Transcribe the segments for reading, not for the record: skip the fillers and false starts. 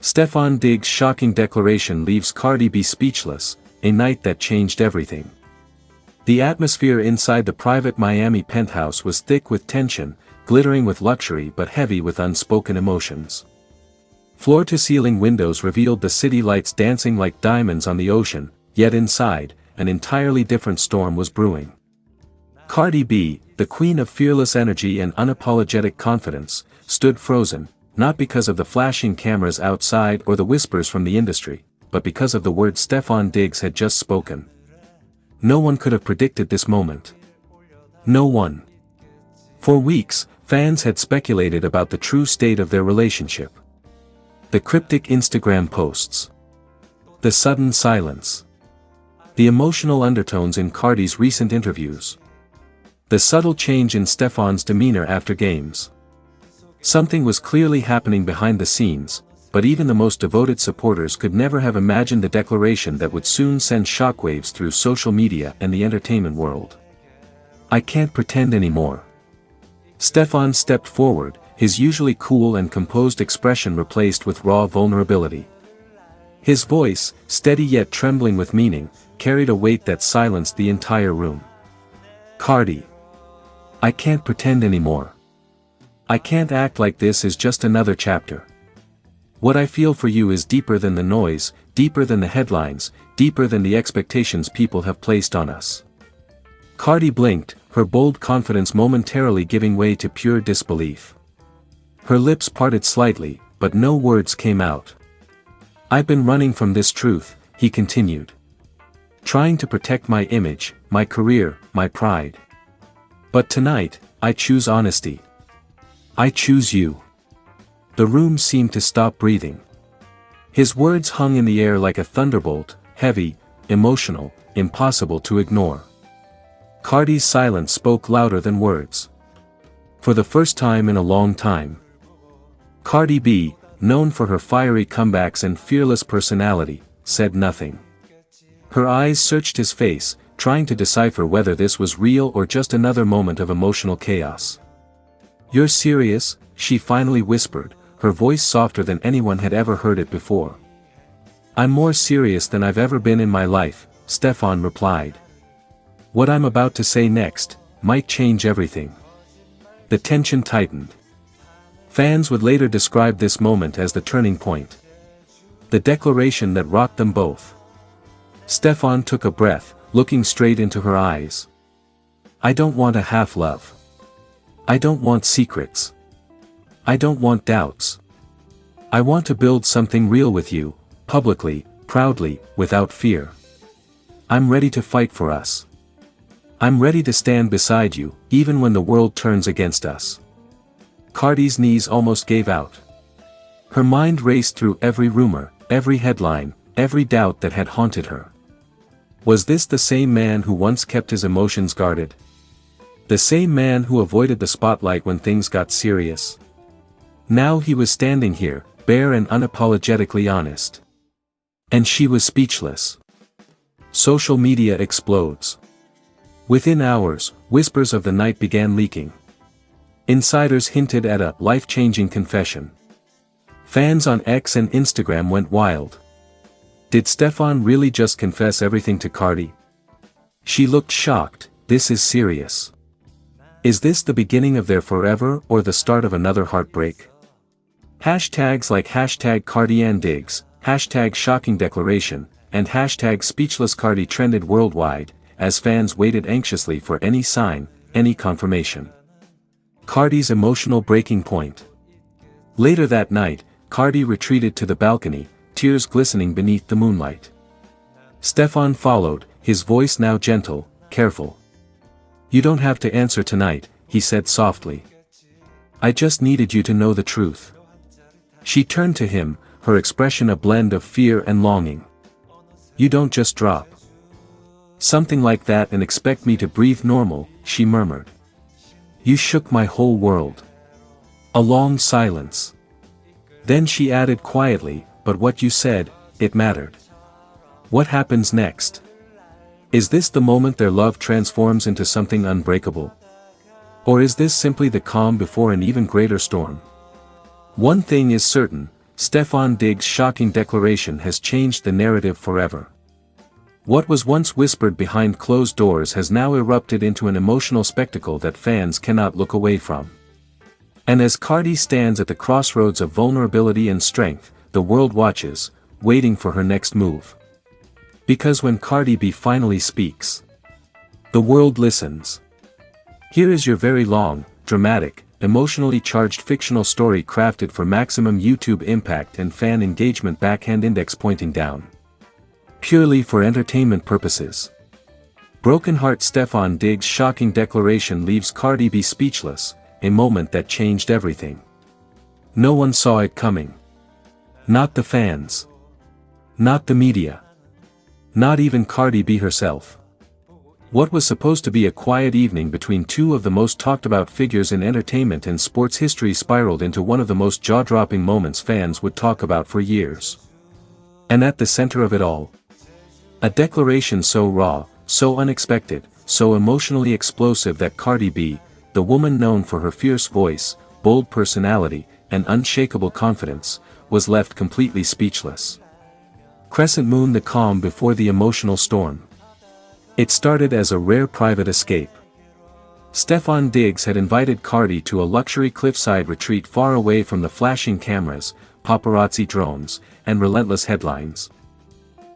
Stefon Diggs' shocking declaration leaves Cardi B speechless, a night that changed everything. The atmosphere inside the private Miami penthouse was thick with tension, glittering with luxury but heavy with unspoken emotions. Floor-to-ceiling windows revealed the city lights dancing like diamonds on the ocean, yet inside, an entirely different storm was brewing. Cardi B, the queen of fearless energy and unapologetic confidence, stood frozen, not because of the flashing cameras outside or the whispers from the industry, but because of the words Stefon Diggs had just spoken. No one could have predicted this moment. No one. For weeks, fans had speculated about the true state of their relationship. The cryptic Instagram posts. The sudden silence. The emotional undertones in Cardi's recent interviews. The subtle change in Stefon's demeanor after games. Something was clearly happening behind the scenes, but even the most devoted supporters could never have imagined the declaration that would soon send shockwaves through social media and the entertainment world. "I can't pretend anymore." Stefon stepped forward, his usually cool and composed expression replaced with raw vulnerability. His voice, steady yet trembling with meaning, carried a weight that silenced the entire room. "Cardi. I can't pretend anymore. I can't act like this is just another chapter. What I feel for you is deeper than the noise, deeper than the headlines, deeper than the expectations people have placed on us." Cardi blinked, her bold confidence momentarily giving way to pure disbelief. Her lips parted slightly, but no words came out. "I've been running from this truth," he continued. "Trying to protect my image, my career, my pride. But tonight, I choose honesty. I choose you." The room seemed to stop breathing. His words hung in the air like a thunderbolt, heavy, emotional, impossible to ignore. Cardi's silence spoke louder than words. For the first time in a long time. Cardi B, known for her fiery comebacks and fearless personality, said nothing. Her eyes searched his face, trying to decipher whether this was real or just another moment of emotional chaos. "You're serious?" she finally whispered, her voice softer than anyone had ever heard it before. "I'm more serious than I've ever been in my life," Stefon replied. "What I'm about to say next might change everything." The tension tightened. Fans would later describe this moment as the turning point. The declaration that rocked them both. Stefon took a breath, looking straight into her eyes. "I don't want a half-love. I don't want secrets. I don't want doubts. I want to build something real with you, publicly, proudly, without fear. I'm ready to fight for us. I'm ready to stand beside you, even when the world turns against us." Cardi's knees almost gave out. Her mind raced through every rumor, every headline, every doubt that had haunted her. Was this the same man who once kept his emotions guarded? The same man who avoided the spotlight when things got serious? Now he was standing here, bare and unapologetically honest. And she was speechless. Social media explodes. Within hours, whispers of the night began leaking. Insiders hinted at a life-changing confession. Fans on X and Instagram went wild. Did Stefon really just confess everything to Cardi? She looked shocked. "This is serious. Is this the beginning of their forever or the start of another heartbreak?" Hashtags like #CardiandDiggs, #ShockingDeclaration, and #SpeechlessCardi trended worldwide, as fans waited anxiously for any sign, any confirmation. Cardi's emotional breaking point. Later that night, Cardi retreated to the balcony, tears glistening beneath the moonlight. Stefon followed, his voice now gentle, careful. "You don't have to answer tonight," he said softly. "I just needed you to know the truth." She turned to him, her expression a blend of fear and longing. "You don't just drop something like that and expect me to breathe normal," she murmured. "You shook my whole world." A long silence. Then she added quietly, "But what you said, it mattered." What happens next? Is this the moment their love transforms into something unbreakable? Or is this simply the calm before an even greater storm? One thing is certain, Stefon Diggs' shocking declaration has changed the narrative forever. What was once whispered behind closed doors has now erupted into an emotional spectacle that fans cannot look away from. And as Cardi stands at the crossroads of vulnerability and strength, the world watches, waiting for her next move. Because when Cardi B finally speaks, the world listens. Here is your very long, dramatic, emotionally charged fictional story crafted for maximum YouTube impact and fan engagement. Backhand index pointing down. Purely for entertainment purposes. Broken heart. Stefon Diggs' shocking declaration leaves Cardi B speechless, a moment that changed everything. No one saw it coming. Not the fans. Not the media. Not even Cardi B herself. What was supposed to be a quiet evening between two of the most talked about figures in entertainment and sports history spiraled into one of the most jaw-dropping moments fans would talk about for years. And at the center of it all, a declaration so raw, so unexpected, so emotionally explosive that Cardi B, the woman known for her fierce voice, bold personality, and unshakable confidence, was left completely speechless. Crescent moon. The calm before the emotional storm. It started as a rare private escape. Stefon Diggs had invited Cardi to a luxury cliffside retreat far away from the flashing cameras, paparazzi drones, and relentless headlines.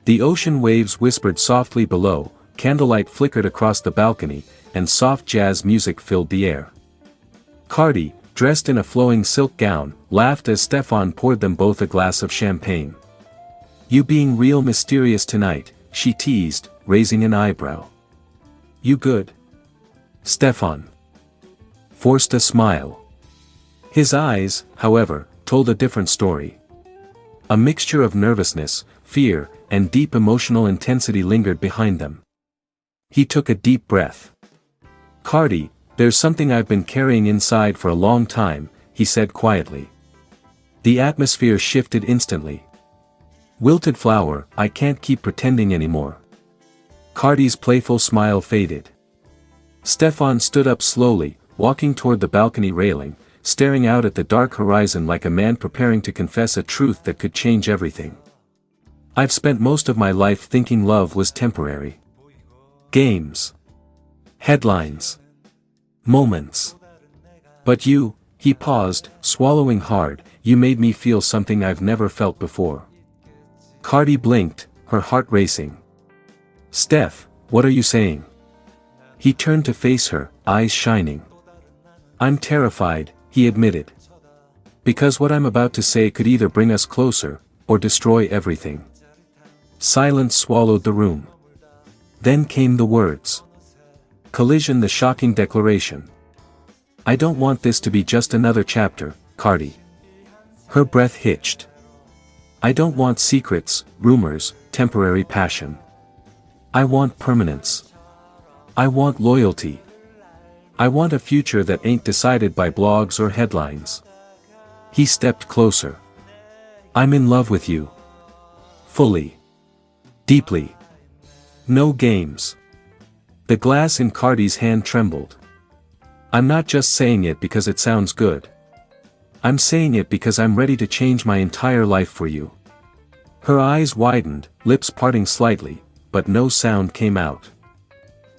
The ocean waves whispered softly below, candlelight flickered across the balcony, and soft jazz music filled the air. Cardi, dressed in a flowing silk gown, laughed as Stefon poured them both a glass of champagne. "You being real mysterious tonight," she teased, raising an eyebrow. "You good?" Stefon forced a smile. His eyes, however, told a different story. A mixture of nervousness, fear, and deep emotional intensity lingered behind them. He took a deep breath. "Cardi, there's something I've been carrying inside for a long time," he said quietly. The atmosphere shifted instantly. "Wilted flower, I can't keep pretending anymore." Cardi's playful smile faded. Stefon stood up slowly, walking toward the balcony railing, staring out at the dark horizon like a man preparing to confess a truth that could change everything. "I've spent most of my life thinking love was temporary. Games. Headlines. Moments. But you," he paused, swallowing hard, "you made me feel something I've never felt before." Cardi blinked, her heart racing. "Steph, what are you saying?" He turned to face her, eyes shining. "I'm terrified," he admitted. "Because what I'm about to say could either bring us closer, or destroy everything." Silence swallowed the room. Then came the words. Collision. The shocking declaration. "I don't want this to be just another chapter, Cardi." Her breath hitched. "I don't want secrets, rumors, temporary passion. I want permanence. I want loyalty. I want a future that ain't decided by blogs or headlines." He stepped closer. "I'm in love with you. Fully. Deeply. No games." The glass in Cardi's hand trembled. "I'm not just saying it because it sounds good. I'm saying it because I'm ready to change my entire life for you." Her eyes widened, lips parting slightly, but no sound came out.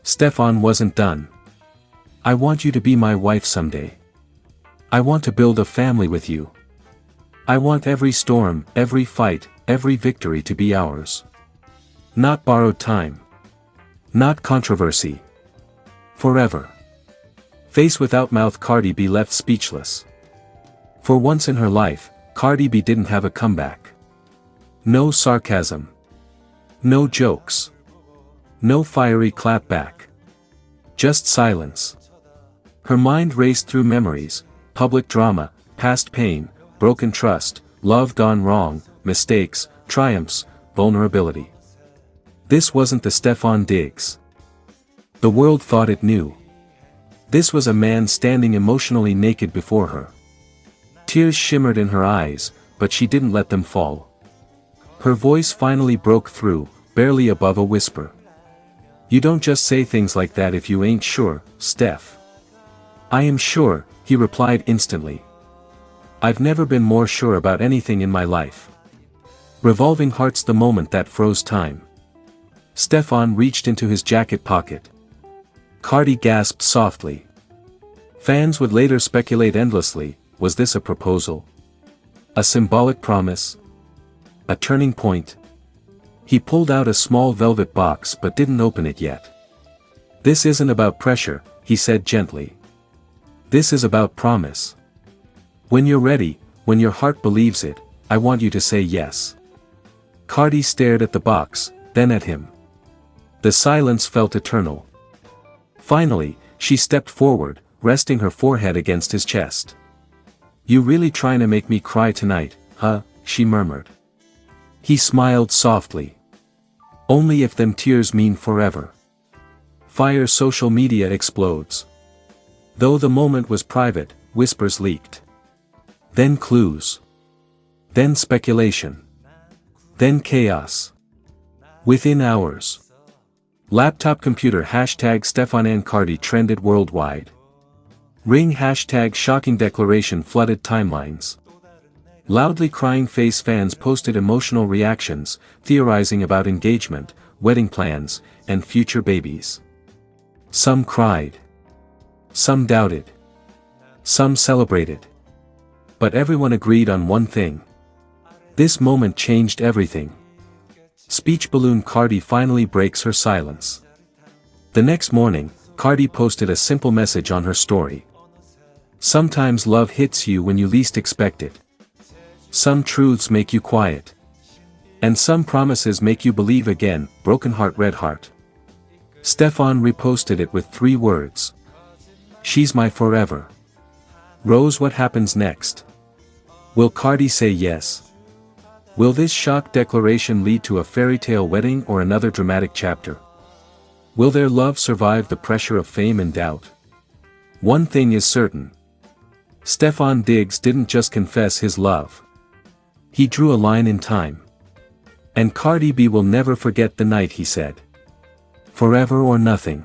Stefon wasn't done. "I want you to be my wife someday. I want to build a family with you. I want every storm, every fight, every victory to be ours. Not borrowed time. Not controversy. Forever." Face without mouth. Cardi B left speechless. For once in her life, Cardi B didn't have a comeback. No sarcasm. No jokes. No fiery clapback. Just silence. Her mind raced through memories, public drama, past pain, broken trust, love gone wrong, mistakes, triumphs, vulnerability. This wasn't the Stefon Diggs the world thought it knew. This was a man standing emotionally naked before her. Tears shimmered in her eyes, but she didn't let them fall. Her voice finally broke through, barely above a whisper. "You don't just say things like that if you ain't sure, Steph." "I am sure," he replied instantly. I've never been more sure about anything in my life. Revolving hearts, the moment that froze time. Stefon reached into his jacket pocket. Cardi gasped softly. Fans would later speculate endlessly, was this a proposal? A symbolic promise? A turning point? He pulled out a small velvet box but didn't open it yet. This isn't about pressure, he said gently. This is about promise. When you're ready, when your heart believes it, I want you to say yes. Cardi stared at the box, then at him. The silence felt eternal. Finally, she stepped forward, resting her forehead against his chest. You really trying to make me cry tonight, huh? She murmured. He smiled softly. Only if them tears mean forever. Fire. Social media explodes. Though the moment was private, whispers leaked. Then clues. Then speculation. Then chaos. Within hours. Laptop computer #Stefon and Cardi trended worldwide. Ring #shocking declaration flooded timelines. Loudly crying face fans posted emotional reactions, theorizing about engagement, wedding plans, and future babies. Some cried. Some doubted. Some celebrated. But everyone agreed on one thing. This moment changed everything. Speech balloon. Cardi finally breaks her silence. The next morning, Cardi posted a simple message on her story. Sometimes love hits you when you least expect it. Some truths make you quiet. And some promises make you believe again. Broken heart, red heart. Stefon reposted it with 3 words. She's my forever. Rose. What happens next? Will Cardi say yes? Will this shock declaration lead to a fairy tale wedding or another dramatic chapter? Will their love survive the pressure of fame and doubt? One thing is certain. Stefon Diggs didn't just confess his love. He drew a line in time. And Cardi B will never forget the night he said, forever or nothing.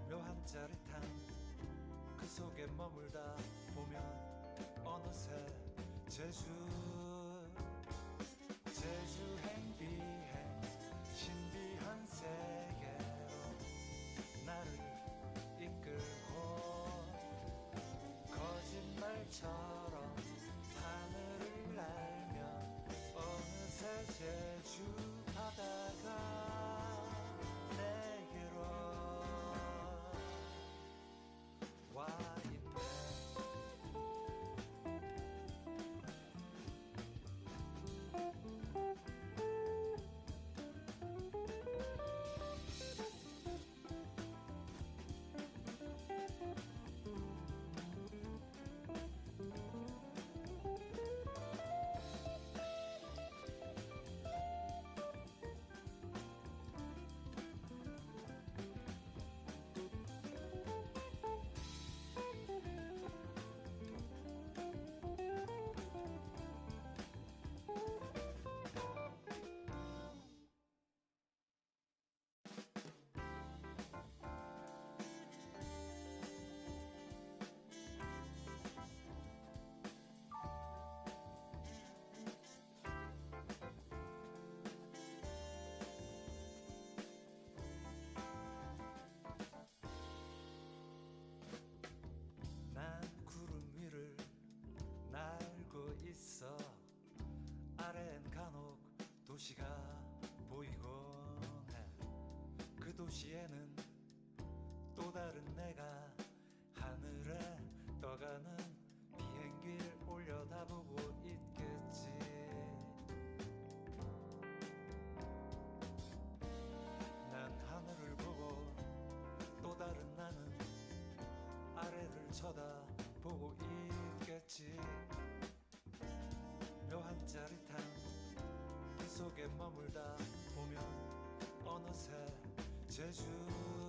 묘한 짜릿함 그 속에 머물다 보면 어느새 제주 행비행 신비한 세계로 나를 이끌고 거짓말처럼 하늘을 날며 어느새 제주 바다가 도시가 보이곤 해. 그 도시에는 또 다른 내가 하늘에 떠가는 비행기를 올려다보고 있겠지. 쳐다보고 있겠지. 묘한 짜릿함 그 속에 머물다 보면 어느새 제주도